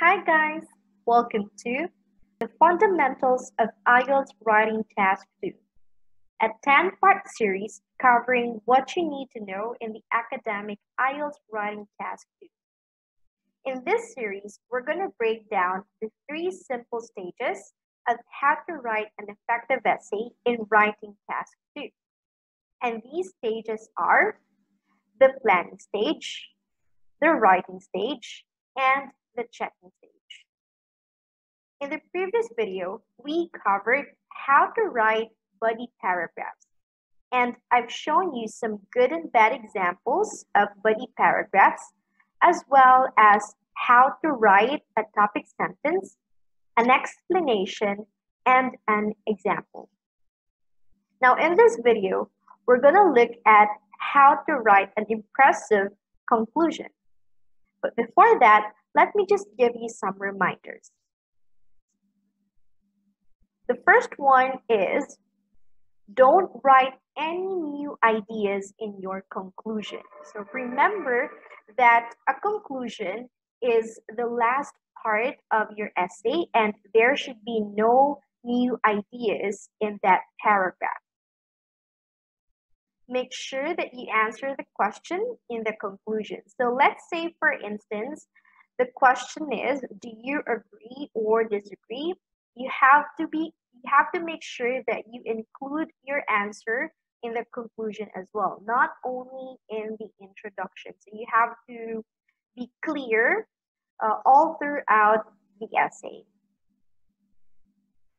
Hi guys, welcome to the Fundamentals of IELTS Writing Task 2, a 10-part series covering what you need to know in the academic IELTS Writing Task 2. In this series, we're going to break down the 3 simple stages of how to write an effective essay in Writing Task 2. And these stages are the planning stage, the writing stage, and the checking stage. In the previous video, we covered how to write body paragraphs, and I've shown you some good and bad examples of body paragraphs, as well as how to write a topic sentence, an explanation, and an example. Now, in this video, we're going to look at how to write an impressive conclusion. But before that, let me just give you some reminders. The first one is, don't write any new ideas in your conclusion. So remember that a conclusion is the last part of your essay, and there should be no new ideas in that paragraph. Make sure that you answer the question in the conclusion. So let's say, for instance, the question is, do you agree or disagree? You have to make sure that you include your answer in the conclusion as well, not only in the introduction. So you have to be clear all throughout the essay.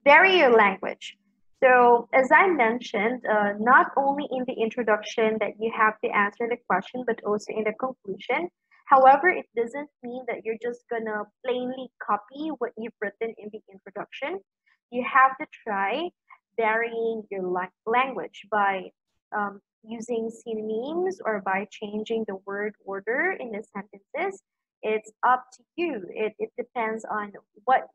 Vary your language. So as I mentioned, not only in the introduction that you have to answer the question, but also in the conclusion. However, it doesn't mean that you're just gonna plainly copy what you've written in the introduction. You have to try varying your language by using synonyms or by changing the word order in the sentences. It's up to you. It depends on what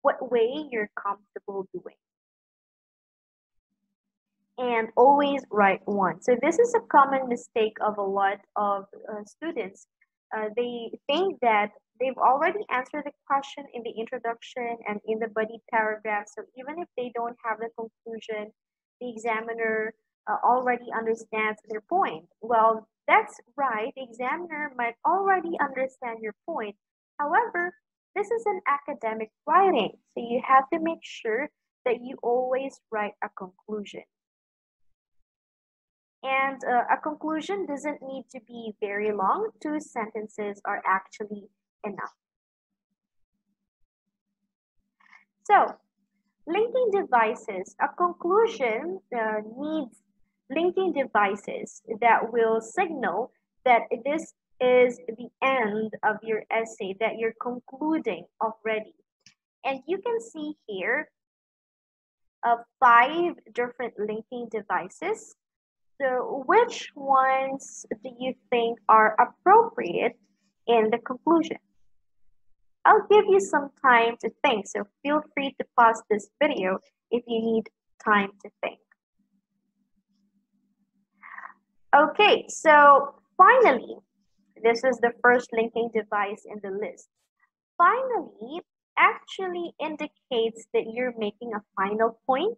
way you're comfortable doing. And always write one. So this is a common mistake of a lot of students. They think that they've already answered the question in the introduction and in the body paragraph. So even if they don't have the conclusion, the examiner already understands their point. Well, that's right. The examiner might already understand your point. However, this is an academic writing. So you have to make sure that you always write a conclusion. And a conclusion doesn't need to be very long. 2 sentences are actually enough. So, linking devices. A conclusion needs linking devices that will signal that this is the end of your essay, that you're concluding already. And you can see here 5 different linking devices. So which ones do you think are appropriate in the conclusion? I'll give you some time to think, so feel free to pause this video if you need time to think. Okay, so finally, this is the first linking device in the list. Finally actually indicates that you're making a final point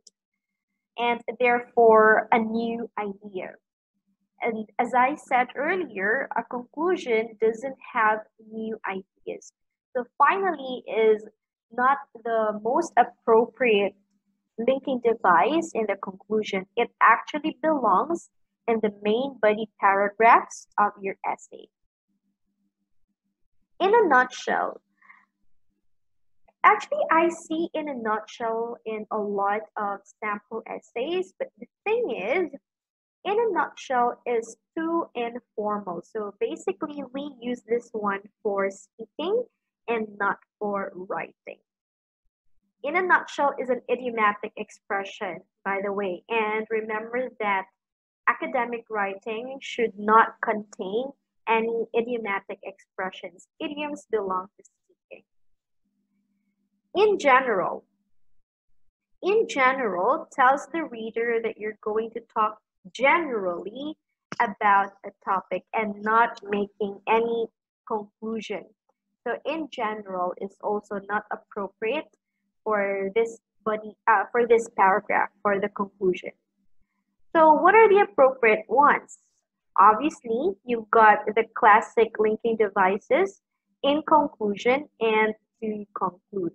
and therefore a new idea. And as I said earlier, a conclusion doesn't have new ideas. So finally is not the most appropriate linking device in the conclusion. It actually belongs in the main body paragraphs of your essay. In a nutshell, actually, I see in a nutshell in a lot of sample essays, but the thing is, in a nutshell is too informal. So basically, we use this one for speaking and not for writing. In a nutshell is an idiomatic expression, by the way, and remember that academic writing should not contain any idiomatic expressions. Idioms belong to speaking. In general tells the reader that you're going to talk generally about a topic and not making any conclusion. So in general is also not appropriate for this paragraph, for the conclusion. So what are the appropriate ones? Obviously, you've got the classic linking devices, in conclusion, and to conclude.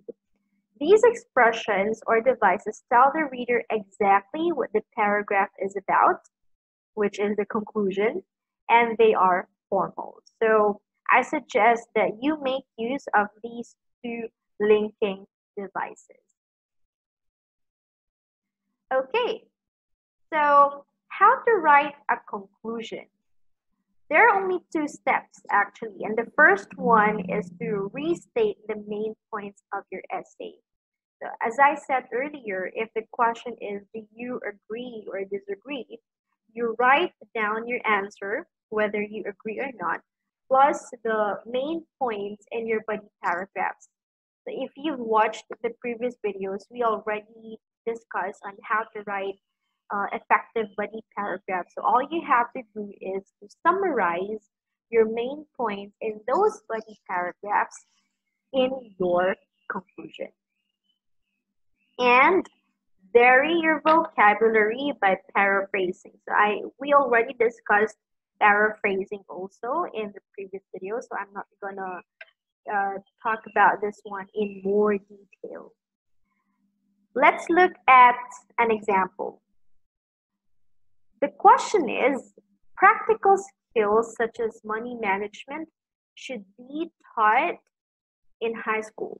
These expressions or devices tell the reader exactly what the paragraph is about, which is the conclusion, and they are formal. So I suggest that you make use of these two linking devices. Okay, so how to write a conclusion? There are only two steps actually, and the first one is to restate the main points of your essay. So as I said earlier, if the question is, do you agree or disagree, you write down your answer, whether you agree or not, plus the main points in your body paragraphs. So if you've watched the previous videos, we already discussed on how to write effective body paragraphs. So all you have to do is to summarize your main points in those body paragraphs in your conclusion. And vary your vocabulary by paraphrasing. So we already discussed paraphrasing also in the previous video, so I'm not gonna talk about this one in more detail. Let's look at an example. The question is, practical skills such as money management should be taught in high school.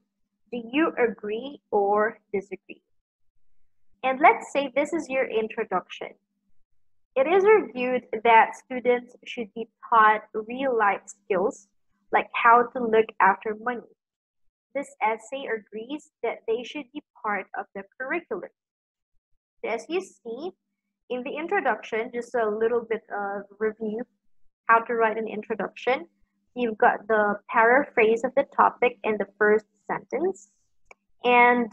Do you agree or disagree? And let's say this is your introduction. It is argued that students should be taught real-life skills like how to look after money. This essay agrees that they should be part of the curriculum. So as you see, in the introduction, just a little bit of review, how to write an introduction. You've got the paraphrase of the topic in the first sentence, and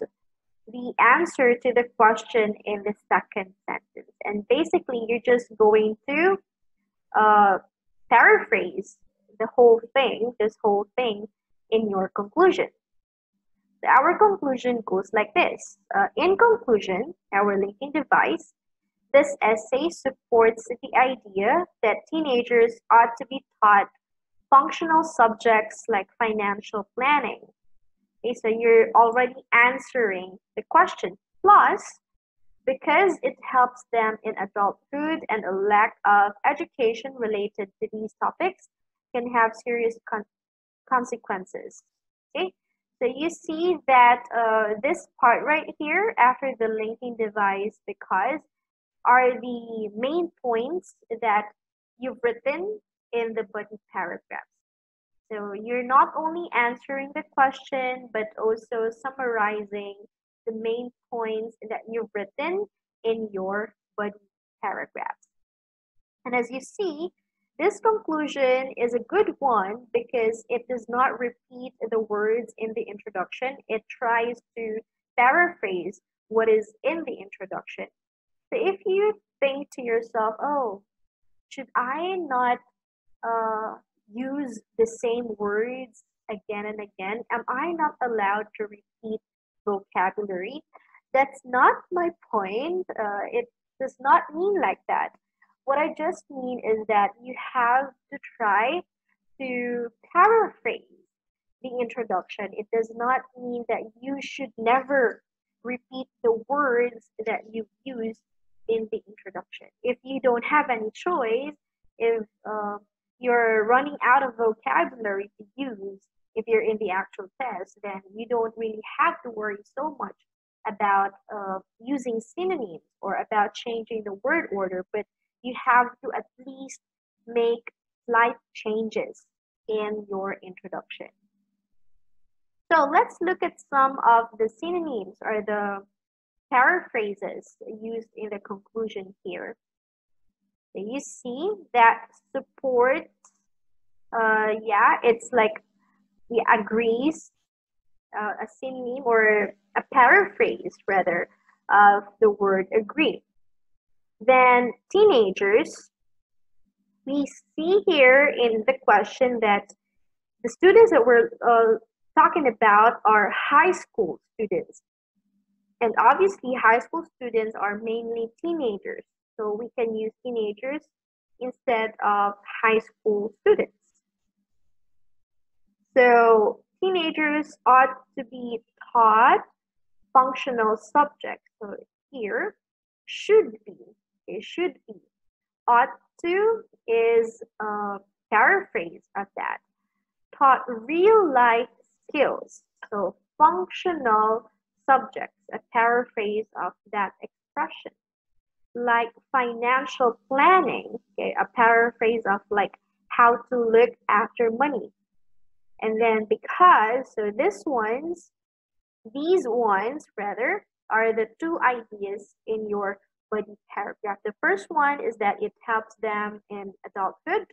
the answer to the question in the second sentence. And basically, you're just going to paraphrase this whole thing in your conclusion. So our conclusion goes like this. In conclusion, our linking device, this essay supports the idea that teenagers ought to be taught functional subjects like financial planning. Okay, so you're already answering the question. Plus, because it helps them in adulthood and a lack of education related to these topics can have serious consequences. Okay, so you see that this part right here after the linking device, because are the main points that you've written in the body paragraphs. So you're not only answering the question, but also summarizing the main points that you've written in your body paragraphs. And as you see, this conclusion is a good one because it does not repeat the words in the introduction. It tries to paraphrase what is in the introduction. So if you think to yourself, oh, should I not use the same words again and again? Am I not allowed to repeat vocabulary? That's not my point. It does not mean like that. What I just mean is that you have to try to paraphrase the introduction. It does not mean that you should never repeat the words that you used in the introduction. If you don't have any choice, if you're running out of vocabulary to use if you're in the actual test, then you don't really have to worry so much about using synonyms or about changing the word order, but you have to at least make slight changes in your introduction. So let's look at some of the synonyms or the paraphrases used in the conclusion here. So you see that support, it's like agrees, a synonym or a paraphrase rather of the word agree. Then teenagers, we see here in the question that The students that we're talking about are high school students. And obviously, high school students are mainly teenagers. So we can use teenagers instead of high school students. So teenagers ought to be taught functional subjects. So here, should be. It should be. Ought to is a paraphrase of that. Taught real life skills. So functional subjects, a paraphrase of that expression. Like financial planning, okay, a paraphrase of like how to look after money. And then because, so these ones rather, are the two ideas in your body paragraph. The first one is that it helps them in adulthood.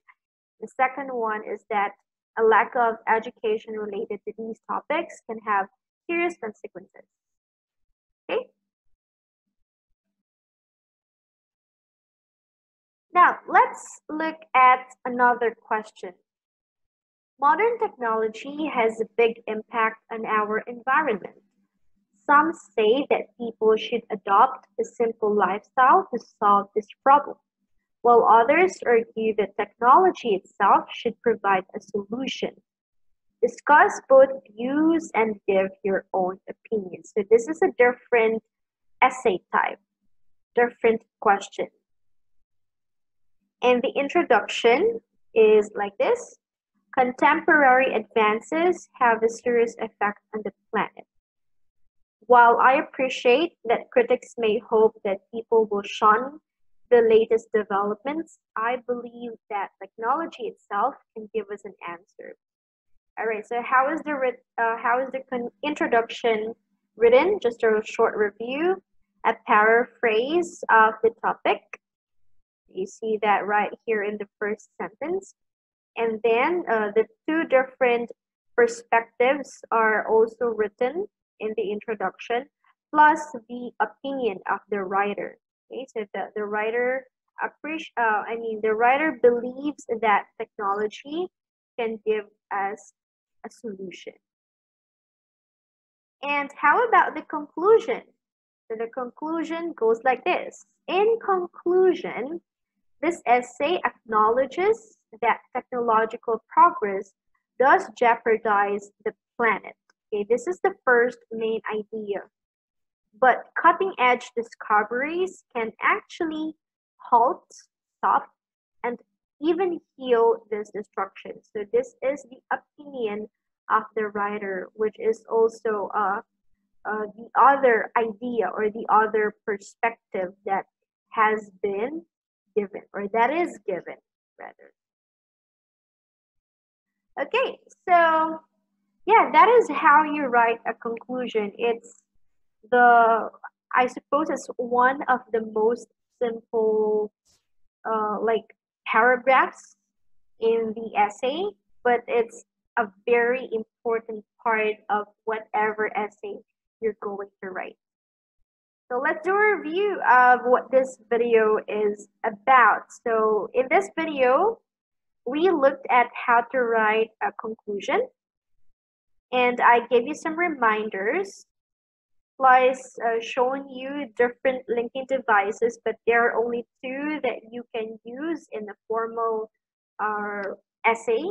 The second one is that a lack of education related to these topics can have serious consequences. Okay? Now, let's look at another question. Modern technology has a big impact on our environment. Some say that people should adopt a simple lifestyle to solve this problem, while others argue that technology itself should provide a solution. Discuss both views and give your own opinion. So this is a different essay type, different question. And the introduction is like this. Contemporary advances have a serious effect on the planet. While I appreciate that critics may hope that people will shun the latest developments, I believe that technology itself can give us an answer. All right, so how is the introduction written? Just a short review, a paraphrase of the topic. You see that right here in the first sentence. And then the two different perspectives are also written in the introduction, plus the opinion of the writer. Okay, so the writer the writer believes that technology can give us a solution. And how about the conclusion? So the conclusion goes like this. In conclusion, this essay acknowledges that technological progress does jeopardize the planet. Okay, this is the first main idea. But cutting-edge discoveries can actually halt, stop, and even heal this destruction. So this is the opinion of the writer, which is also the other idea or the other perspective that has been given, or that is given rather. Okay, so yeah, that is how you write a conclusion. It's I suppose it's one of the most simple like paragraphs in the essay, but it's a very important part of whatever essay you're going to write. So let's do a review of what this video is about. So in this video, we looked at how to write a conclusion, and I gave you some reminders, plus showing you different linking devices, but there are only two that you can use in the formal essay,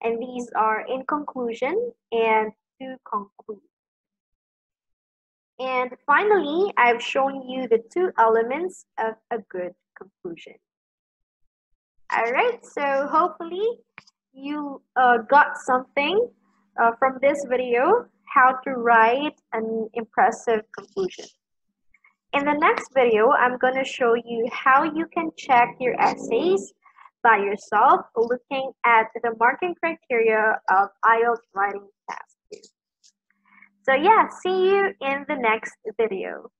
and these are in conclusion and to conclude. And finally, I've shown you the two elements of a good conclusion. All right, so hopefully you got something from this video, how to write an impressive conclusion. In the next video, I'm going to show you how you can check your essays by yourself, looking at the marking criteria of IELTS writing task 2. So yeah, see you in the next video.